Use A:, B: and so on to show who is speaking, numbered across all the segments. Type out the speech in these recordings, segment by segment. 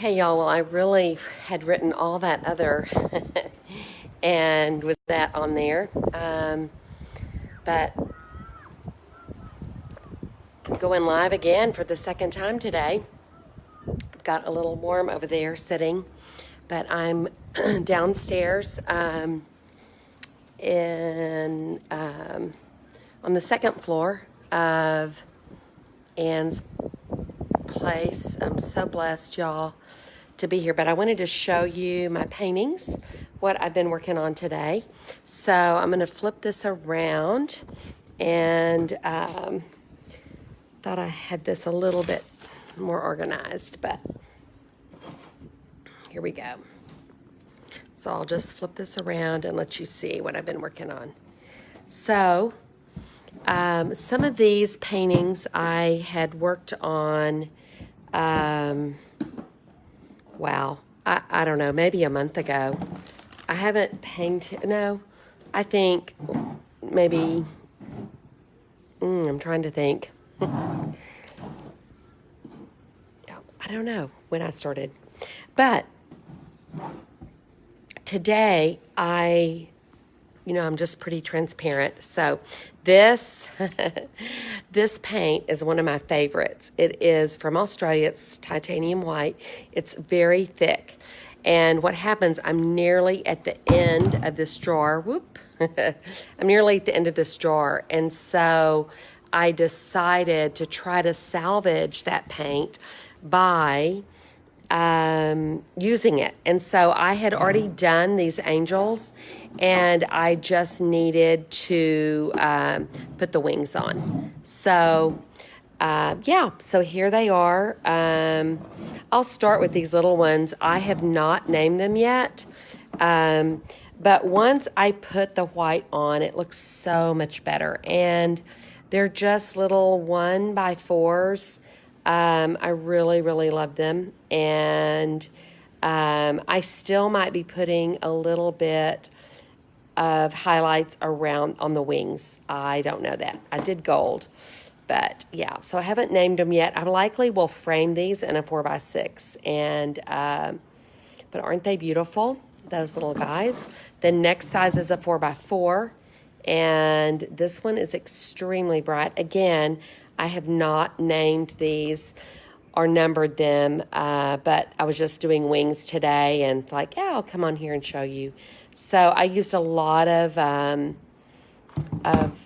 A: Okay, y'all, well, I really had written all that other and was that on there. But I'm going live again for the second time today. I've got a little warm over there sitting, but I'm downstairs on the second floor of Ann's place. I'm so blessed, y'all, to be here. But I wanted to show you my paintings, what I've been working on today. So I'm going to flip this around, and thought I had this a little bit more organized, but here we go. So I'll just flip this around and let you see what I've been working on. So some of these paintings I had worked on, wow, I don't know, maybe a month ago. I haven't painted, no, I think maybe, I'm trying to think. Yeah, I don't know when I started. But today I'm just pretty transparent. So this, this paint is one of my favorites. It is from Australia. It's titanium white. It's very thick. And what happens, I'm nearly at the end of this jar. Whoop. I'm nearly at the end of this jar. And so I decided to try to salvage that paint by using it. And so I had already done these angels, and I just needed to put the wings on. So so here they are. I'll start with these little ones. I have not named them yet. But once I put the white on, it looks so much better. And they're just little 1x4s. I really, really love them. And I still might be putting a little bit of highlights around on the wings. I don't know that. I did gold. But yeah, so I haven't named them yet. I likely will frame these in a 4x6. And but aren't they beautiful, those little guys? The next size is a 4x4. And this one is extremely bright. Again, I have not named these or numbered them, but I was just doing wings today and like, yeah, I'll come on here and show you. So I used a lot of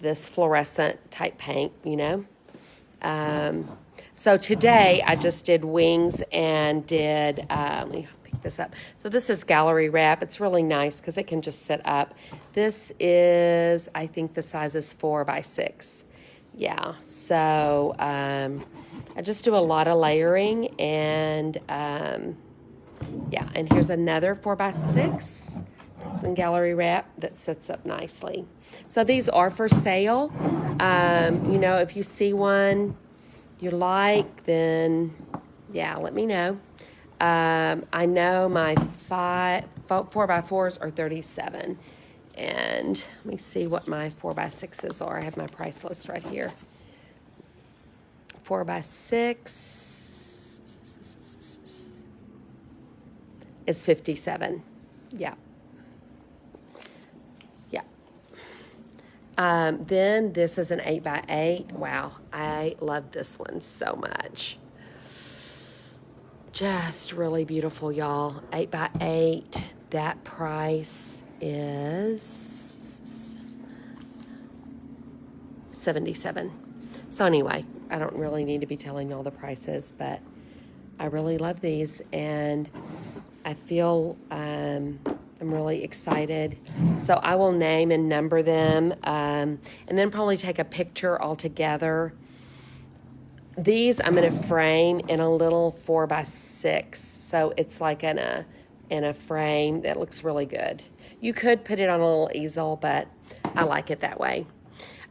A: this fluorescent type paint, So today I just did wings and did, let me pick this up. So this is gallery wrap. It's really nice because it can just sit up. This is, I think the size is 4x6. Yeah, so I just do a lot of layering, and and here's another 4x6 in gallery wrap that sits up nicely. So these are for sale. If you see one you like, then yeah, let me know. I know my 4x4s are 37. And let me see what my 4x6s are. I have my price list right here. 4x6 is 57. Yeah. Yeah. Then this is an 8x8. Wow, I love this one so much. Just really beautiful, y'all. 8x8. That price is 77. So anyway, I don't really need to be telling all the prices, but I really love these, and I feel I'm really excited. So I will name and number them, and then probably take a picture all together. These I'm going to frame in a little 4x6, so it's like in a frame that looks really good. You could put it on a little easel, but I like it that way.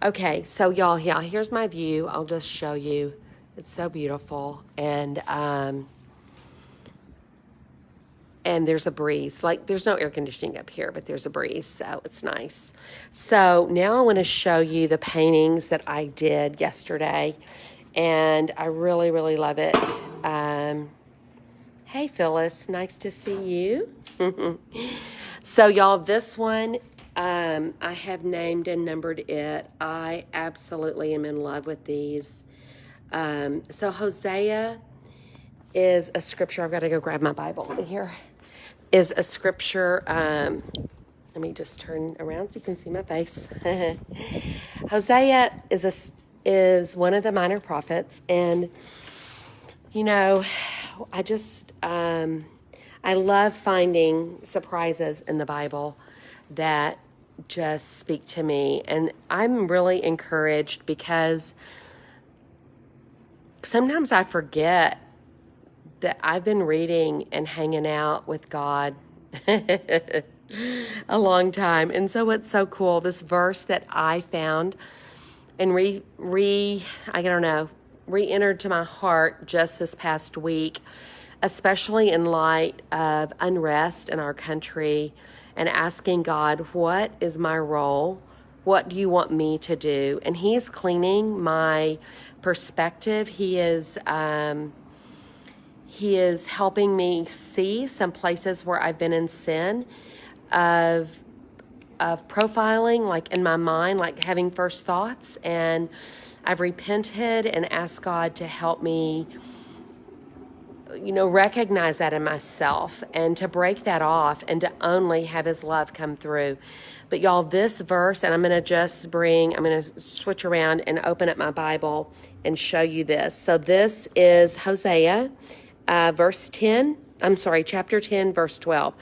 A: Okay, so y'all, yeah, here's my view. I'll just show you. It's so beautiful. And there's a breeze. Like, there's no air conditioning up here, but there's a breeze, so it's nice. So now I want to show you the paintings that I did yesterday, and I really, really love it. Hey, Phyllis, nice to see you. So, y'all, this one, I have named and numbered it. I absolutely am in love with these. So, Hosea is a scripture. I've got to go grab my Bible over here. Is a scripture. Let me just turn around so you can see my face. Hosea is one of the minor prophets, and I just I love finding surprises in the Bible that just speak to me, and I'm really encouraged because sometimes I forget that I've been reading and hanging out with God a long time. And so it's so cool. This verse that I found and re-entered to my heart just this past week, especially in light of unrest in our country, and asking God, what is my role? What do you want me to do? And He's cleaning my perspective. He is helping me see some places where I've been in sin of profiling, like in my mind, like having first thoughts. And I've repented and asked God to help me, recognize that in myself and to break that off and to only have His love come through. But y'all, this verse, and I'm going to switch around and open up my Bible and show you this. So this is Hosea, chapter 10, verse 12.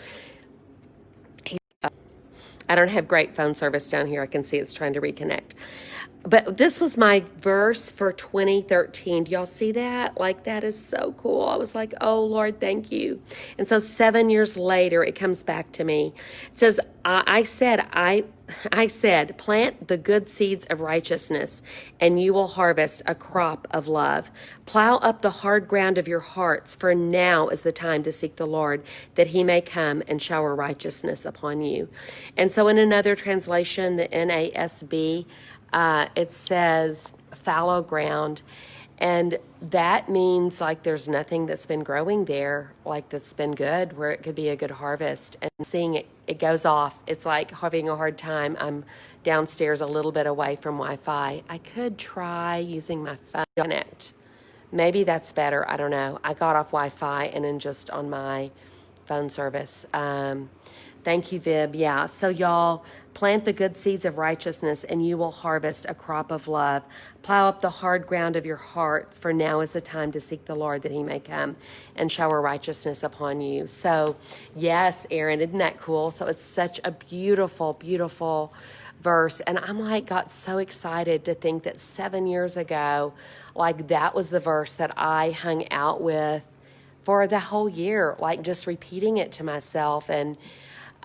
A: I don't have great phone service down here. I can see it's trying to reconnect. But this was my verse for 2013. Do y'all see that? Like, that is so cool. I was like, oh, Lord, thank you. And so 7 years later, it comes back to me. It says, I said, plant the good seeds of righteousness, and you will harvest a crop of love. Plow up the hard ground of your hearts, for now is the time to seek the Lord, that He may come and shower righteousness upon you. And so in another translation, the NASB, it says fallow ground, and that means like there's nothing that's been growing there, like that's been good, where it could be a good harvest. And seeing it goes off, it's like having a hard time. I'm downstairs a little bit away from Wi-Fi. I could try using my phone on it. Maybe that's better. I don't know. I got off Wi-Fi and then just on my phone service. Thank you, Vib. Yeah. So y'all, plant the good seeds of righteousness, and you will harvest a crop of love. Plow up the hard ground of your hearts, for now is the time to seek the Lord, that He may come and shower righteousness upon you. So yes, Aaron, isn't that cool? So it's such a beautiful, beautiful verse. And I'm like, got so excited to think that 7 years ago, like that was the verse that I hung out with for the whole year, like just repeating it to myself and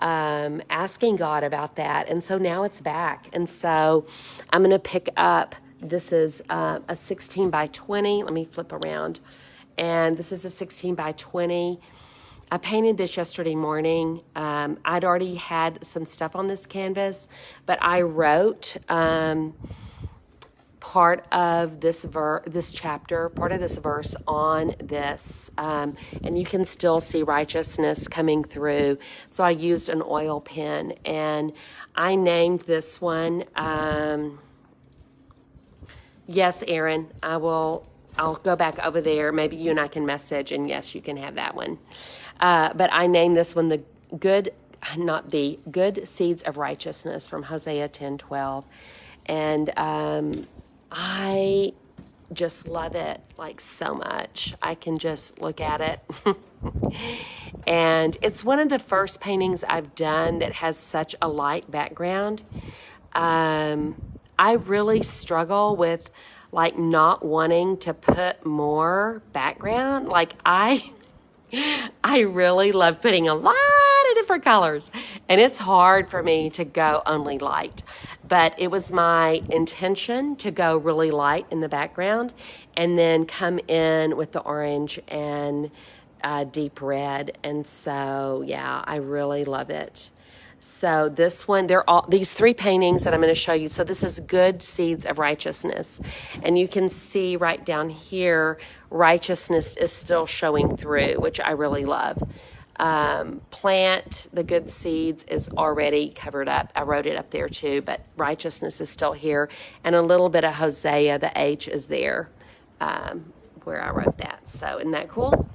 A: asking God about that. And so now it's back. And so I'm going to pick up, this is a 16 by 20. Let me flip around. And this is a 16 by 20. I painted this yesterday morning. I'd already had some stuff on this canvas, but I wrote part of this chapter, part of this verse on this, and you can still see righteousness coming through. So I used an oil pen, and I named this one, yes, Aaron, I'll go back over there. Maybe you and I can message, and yes, you can have that one. But I named this one the good seeds of righteousness, from Hosea 10:12. And I just love it like so much. I can just look at it. And it's one of the first paintings I've done that has such a light background. I really struggle with like not wanting to put more background. Like I really love putting a lot of different colors, and it's hard for me to go only light. But it was my intention to go really light in the background and then come in with the orange and deep red. And so, yeah, I really love it. So this one, they're all these three paintings that I'm going to show you. So this is Good Seeds of Righteousness. And you can see right down here, righteousness is still showing through, which I really love. Plant the good seeds is already covered up. I wrote it up there too, but righteousness is still here. And a little bit of Hosea, the H is there where I wrote that. So isn't that cool?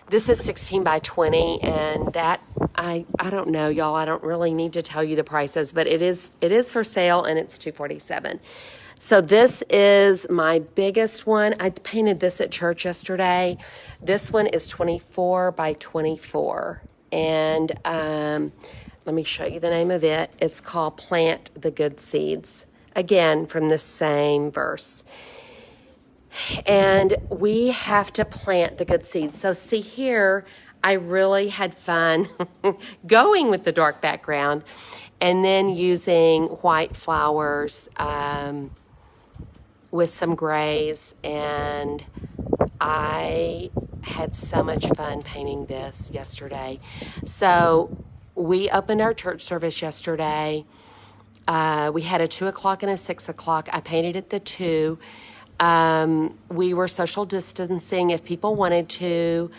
A: This is 16 by 20, and that, I don't know, y'all. I don't really need to tell you the prices, but it is for sale, and it's $247. So this is my biggest one. I painted this at church yesterday. This one is 24 by 24. And let me show you the name of it. It's called Plant the Good Seeds. Again, from the same verse. And we have to plant the good seeds. So see here, I really had fun going with the dark background and then using white flowers with some grays. And I had so much fun painting this yesterday. So we opened our church service yesterday. We had a 2 o'clock and a 6 o'clock. I painted at the 2. We were social distancing if people wanted to.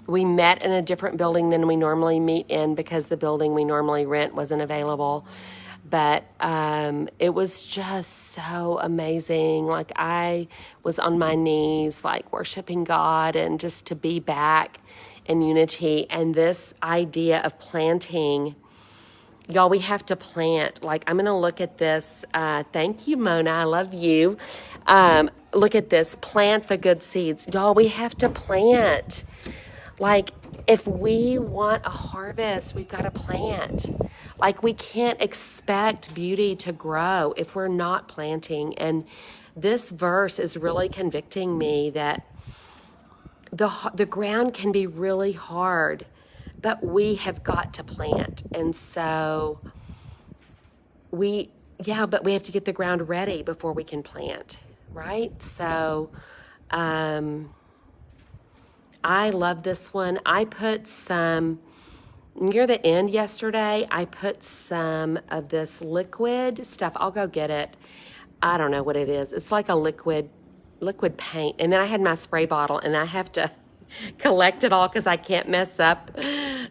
A: We met in a different building than we normally meet in because the building we normally rent wasn't available. But it was just so amazing. Like I was on my knees, like worshiping God, and just to be back in unity. And this idea of planting, y'all, we have to plant. Like, I'm going to look at this. Thank you, Mona. I love you. Look at this. Plant the good seeds. Y'all, we have to plant. Like, if we want a harvest, we've got to plant. Like, we can't expect beauty to grow if we're not planting. And this verse is really convicting me that the ground can be really hard, but we have got to plant. And so but we have to get the ground ready before we can plant, right? So I love this one. I put some, near the end yesterday, I put some of this liquid stuff. I'll go get it. I don't know what it is. It's like a liquid paint. And then I had my spray bottle, and I have to collect it all because I can't mess up.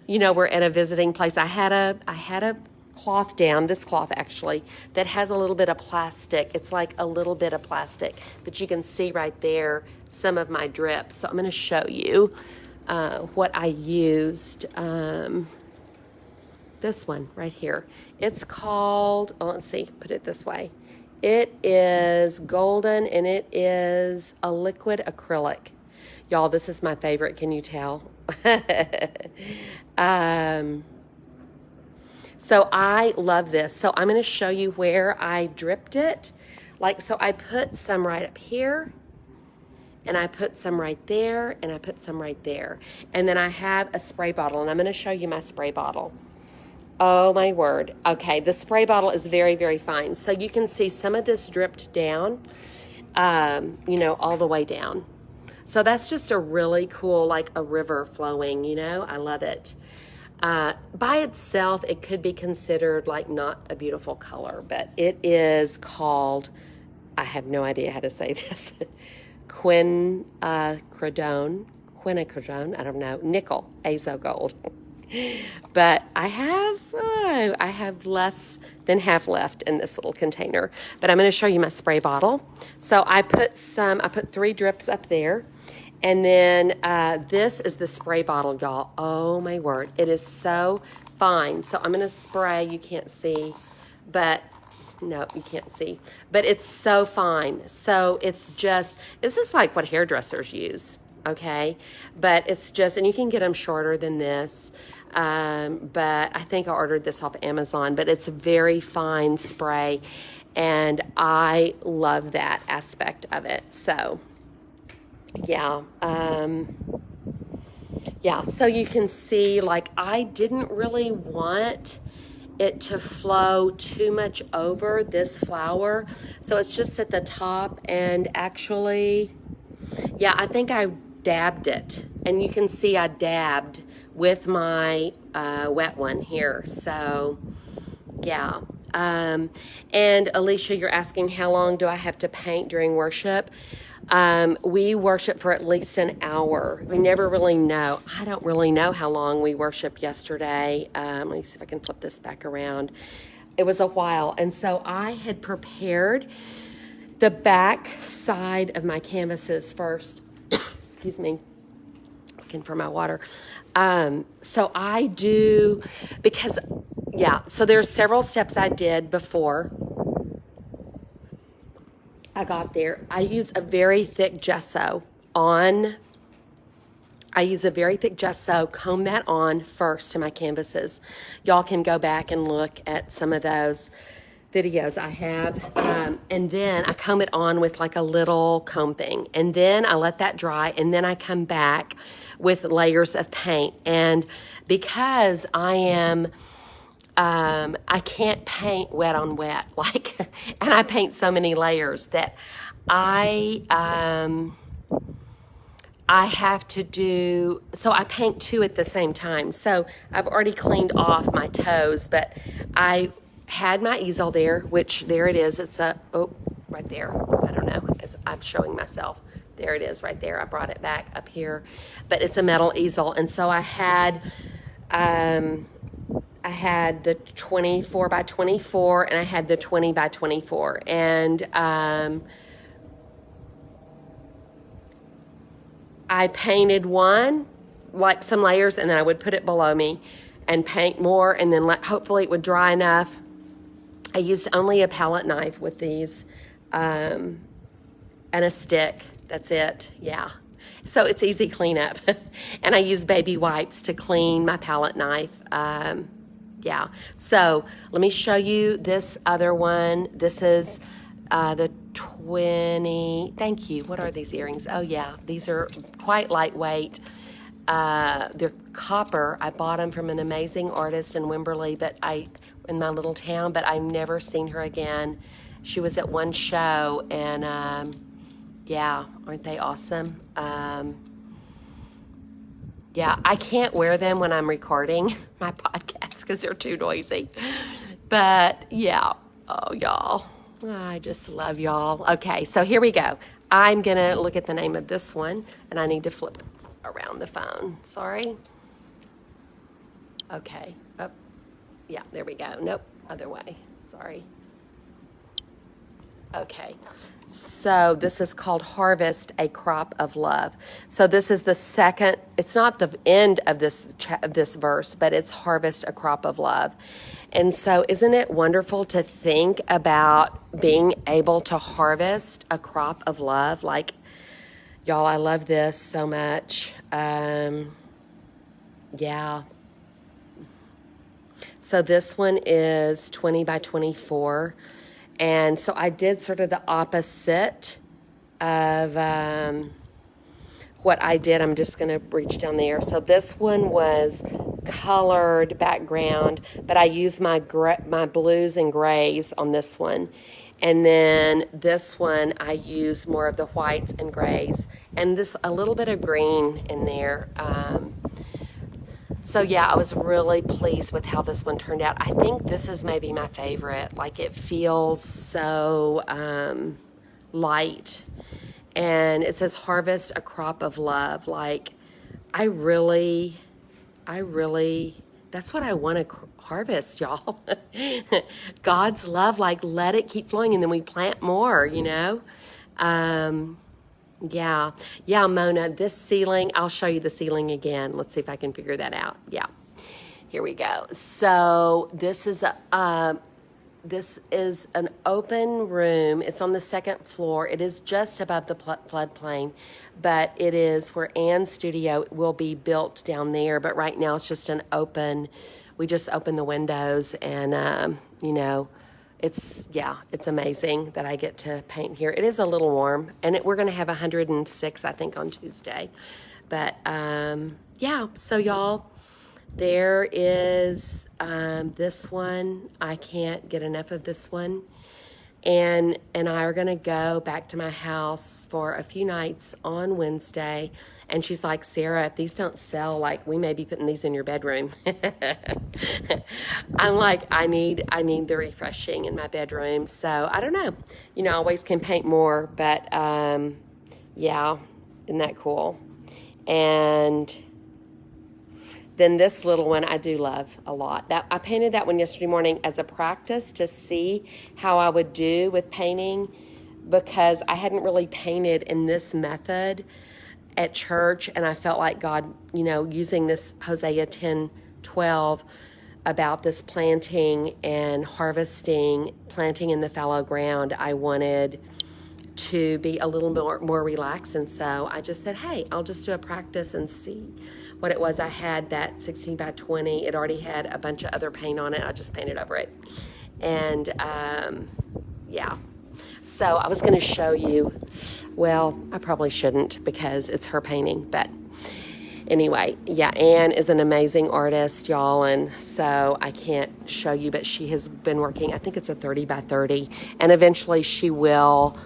A: You know, we're at a visiting place. I had a cloth down, this cloth actually, that has a little bit of plastic. It's like a little bit of plastic, but you can see right there some of my drips. So I'm going to show you what I used. This one right here. It's called, let's see, put it this way. It is golden, and it is a liquid acrylic. Y'all, this is my favorite. Can you tell? So I love this. So I'm going to show you where I dripped it. Like, so I put some right up here, and I put some right there, and I put some right there. And then I have a spray bottle, and I'm going to show you my spray bottle. Oh, my word. Okay, the spray bottle is very, very fine. So you can see some of this dripped down, all the way down. So that's just a really cool, like a river flowing, I love it. By itself, it could be considered like not a beautiful color, but it is called, I have no idea how to say this, quinacridone, I don't know, nickel, azo gold. But I have less than half left in this little container. But I'm going to show you my spray bottle. So I put 3 drips up there. And then this is the spray bottle, y'all. Oh, my word. It is so fine. So I'm going to spray. You can't see. But, no, you can't see. But it's so fine. So this is like what hairdressers use, okay? But it's just, and you can get them shorter than this. But I think I ordered this off Amazon. But it's a very fine spray. And I love that aspect of it. So so you can see, like, I didn't really want it to flow too much over this flower, so it's just at the top. And actually, I think I dabbed it, and you can see I dabbed with my wet one here. So, yeah. And Alicia, you're asking how long do I have to paint during worship? We worship for at least an hour. We never really know. I don't really know how long we worshiped yesterday. Let me see if I can flip this back around. It was a while. And so I had prepared the back side of my canvases first. Excuse me. Looking for my water. So I do, because, yeah, so there's several steps I did before I got there. I use a very thick gesso, comb that on first to my canvases. Y'all can go back and look at some of those videos I have. And then I comb it on with like a little comb thing. And then I let that dry. And then I come back with layers of paint. And because I can't paint wet on wet, and I paint so many layers that I have to do, so I paint two at the same time. So I've already cleaned off my toes, but I had my easel there, which there it is. It's right there. I don't know. I'm showing myself. There it is right there. I brought it back up here, but it's a metal easel. And so I had the 24 by 24 and I had the 20 by 24. And I painted one, like some layers, and then I would put it below me and paint more, and then hopefully it would dry enough. I used only a palette knife with these and a stick. That's it. Yeah. So it's easy cleanup. And I use baby wipes to clean my palette knife. Yeah. So let me show you this other one. This is the 20. Thank you. What are these earrings? Oh, yeah. These are quite lightweight. They're copper. I bought them from an amazing artist in Wimberley, in my little town, but I've never seen her again. She was at one show, and yeah, aren't they awesome? Yeah, I can't wear them when I'm recording my podcast because they're too noisy. But yeah, oh, y'all, I just love y'all. Okay, so here we go. I'm going to look at the name of this one, and I need to flip around the phone. Sorry. Okay. Oh, yeah, there we go. Nope, other way. Sorry. Okay. So this is called Harvest, a Crop of Love. So this is the second, it's not the end of this verse, but it's Harvest, a Crop of Love. And so isn't it wonderful to think about being able to harvest a crop of love? Like, y'all, I love this so much. Yeah. So this one is 20 by 24. And so I did sort of the opposite of what I did. I'm just going to reach down there. So this one was colored background, but I used my blues and grays on this one. And then this one, I used more of the whites and grays, and a little bit of green in there. So yeah, I was really pleased with how this one turned out. I think this is maybe my favorite. Like, it feels so light. And it says Harvest, a Crop of Love. Like, I really, that's what I want to harvest, y'all. God's love, like, let it keep flowing, and then we plant more, you know? Yeah, Mona, this ceiling, I'll show you the ceiling again. Let's see if I can figure that out. Yeah, here we go. So this is an open room. It's on the second floor. It is just above the floodplain, but it is where Ann's studio will be built down there. But right now it's just we just open the windows, and, you know, it's amazing that I get to paint here. It is a little warm, and we're going to have 106, I think, on Tuesday. But, yeah, so y'all, there is this one. I can't get enough of this one. and I are going to go back to my house for a few nights on Wednesday. And she's like, Sarah, if these don't sell, like, we may be putting these in your bedroom. I'm like, I need the refreshing in my bedroom. So I don't know, I always can paint more, but yeah, isn't that cool? And then this little one I do love a lot. That I painted that one yesterday morning as a practice to see how I would do with painting, because I hadn't really painted in this method at church, and I felt like God, using this Hosea 10:12 about this planting and harvesting, planting in the fallow ground, I wanted to be a little more relaxed. And so I just said, hey, I'll just do a practice and see what it was. I had that 16 by 20. It already had a bunch of other paint on it. I just painted over it. And yeah. So I was going to show you, well, I probably shouldn't because it's her painting, but anyway, yeah, Anne is an amazing artist, y'all, and so I can't show you, but she has been working, I think it's a 30 by 30, and eventually she will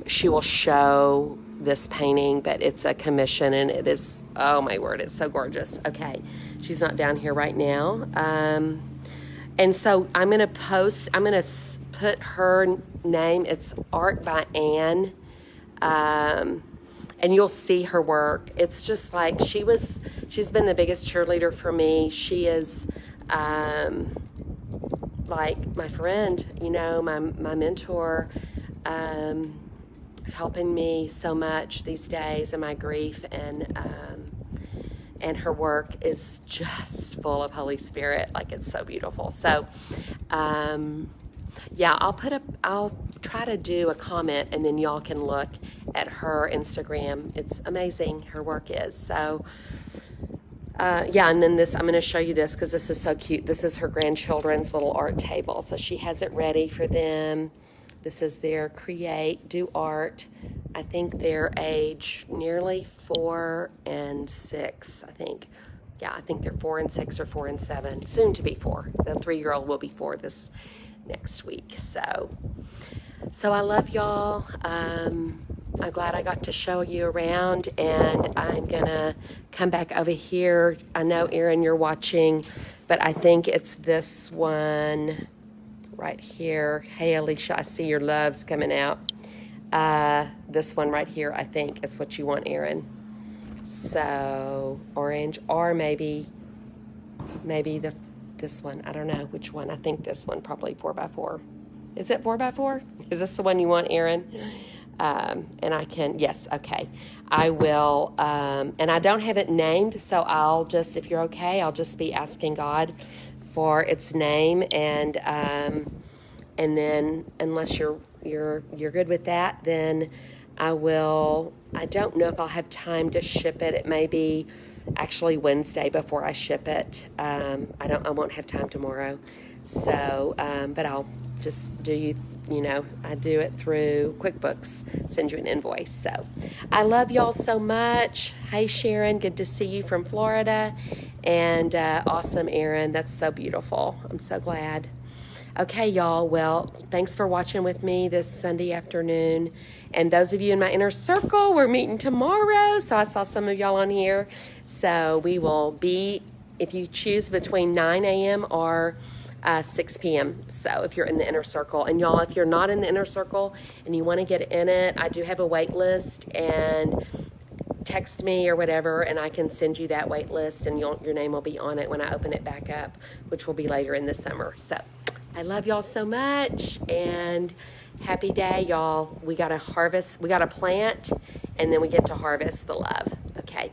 A: show this painting, but it's a commission, and it is, oh my word, it's so gorgeous. Okay, she's not down here right now, and so I'm going to put her name, it's Art by Anne, and you'll see her work. It's just like, she's been the biggest cheerleader for me. She is like my friend, my mentor, helping me so much these days in my grief, and her work is just full of Holy Spirit. Like, it's so beautiful. So, yeah, I'll try to do a comment, and then y'all can look at her Instagram. It's amazing, her work is. So, yeah, and then this, I'm going to show you this because this is so cute. This is her grandchildren's little art table. So she has it ready for them. This is their do art. I think their age nearly 4 and 6, I think. Yeah, I think they're 4 and 6 or 4 and 7, soon to be 4. The 3-year-old will be 4 this next week. So I love y'all. I'm glad I got to show you around, and I'm gonna come back over here. I know, Erin, you're watching, but I think it's this one right here. Hey, Alicia, I see your loves coming out. This one right here, I think is what you want, Erin. So orange, or maybe this one. I don't know which one. I think this one, probably 4x4. Is it 4x4? Is this the one you want, Erin? And I can, yes, okay. I will, and I don't have it named, so I'll just, if you're okay, I'll just be asking God for its name, and then unless you're good with that, then I don't know if I'll have time to ship it. It may be actually Wednesday before I ship it. I won't have time tomorrow. So, but I'll just I do it through QuickBooks, send you an invoice. So I love y'all so much. Hey, Sharon, good to see you from Florida. And awesome, Erin. That's so beautiful. I'm so glad. Okay, y'all. Well, thanks for watching with me this Sunday afternoon. And those of you in my inner circle, we're meeting tomorrow. So I saw some of y'all on here. So we will be, if you choose, between 9 a.m. or 6 p.m. So if you're in the inner circle, and y'all, if you're not in the inner circle and you want to get in it, I do have a wait list, and text me or whatever, and I can send you that wait list, and your name will be on it when I open it back up, which will be later in the summer. So I love y'all so much, and happy day, y'all. We got to harvest, we got to plant, and then we get to harvest the love. Okay.